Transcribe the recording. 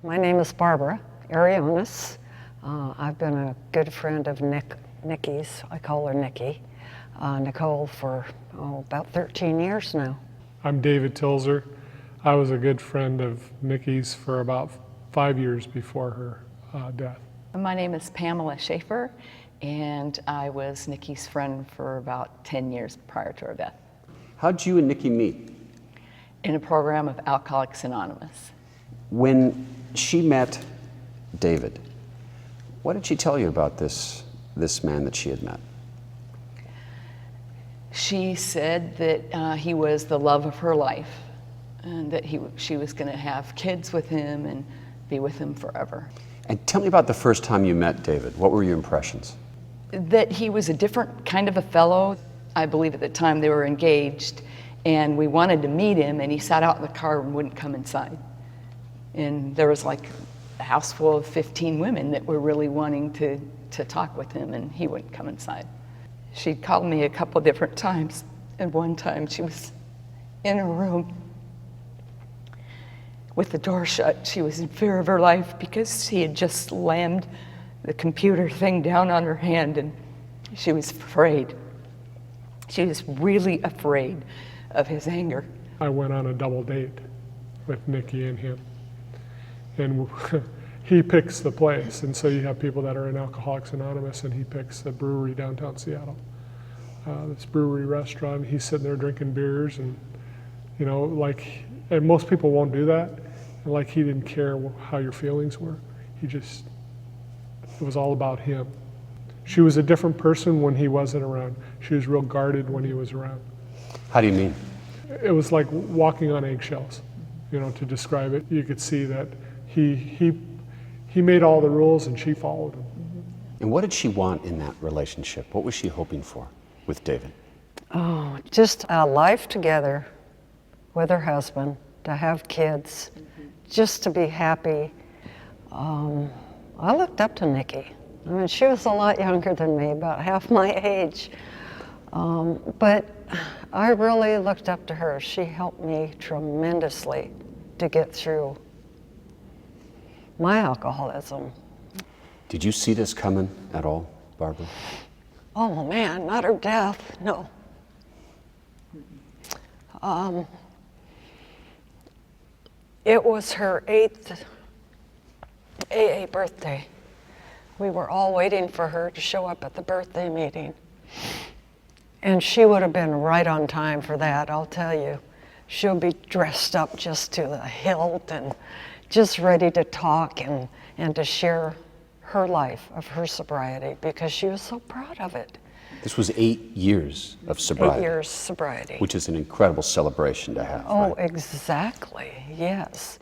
My name is Barbara Arionis. I've been a good friend of Nikki's. I call her Nikki. Nicole for about 13 years now. I'm David Tilzer. I was a good friend of Nikki's for about 5 years before her death. My name is Pamela Schaefer, and I was Nikki's friend for about 10 years prior to her death. How'd you and Nikki meet? In a program of Alcoholics Anonymous. When she met David, what did she tell you about this man that she had met? She said that he was the love of her life, and that she was going to have kids with him and be with him forever. And tell me about the first time you met David. What were your impressions? That he was a different kind of a fellow. I believe at the time they were engaged, and we wanted to meet him, and he sat out in the car and wouldn't come inside. And there was like a house full of 15 women that were really wanting to talk with him, and he wouldn't come inside. She'd called me a couple different times, and one time she was in a room with the door shut. She was in fear of her life because he had just slammed the computer thing down on her hand, and she was afraid. She was really afraid of his anger. I went on a double date with Nikki and him. And he picks the place, and so you have people that are in Alcoholics Anonymous, and he picks the brewery downtown Seattle. This brewery restaurant, he's sitting there drinking beers, and and most people won't do that. And like he didn't care how your feelings were. It was all about him. She was a different person when he wasn't around. She was real guarded when he was around. How do you mean? It was like walking on eggshells, to describe it. You could see that he made all the rules and she followed them. And what did she want in that relationship? What was she hoping for with David? Oh, just a life together with her husband, to have kids, just to be happy. I looked up to Nikki. I mean, she was a lot younger than me, about half my age. But I really looked up to her. She helped me tremendously to get through my alcoholism. Did you see this coming at all, Barbara? Oh man, not her death, no. It was her 8th AA birthday. We were all waiting for her to show up at the birthday meeting. And she would have been right on time for that, I'll tell you. She'll be dressed up just to the hilt and just ready to talk and to share her life of her sobriety because she was so proud of it. This was 8 years of sobriety. 8 years sobriety. Which is an incredible celebration to have. Oh, right? exactly, yes.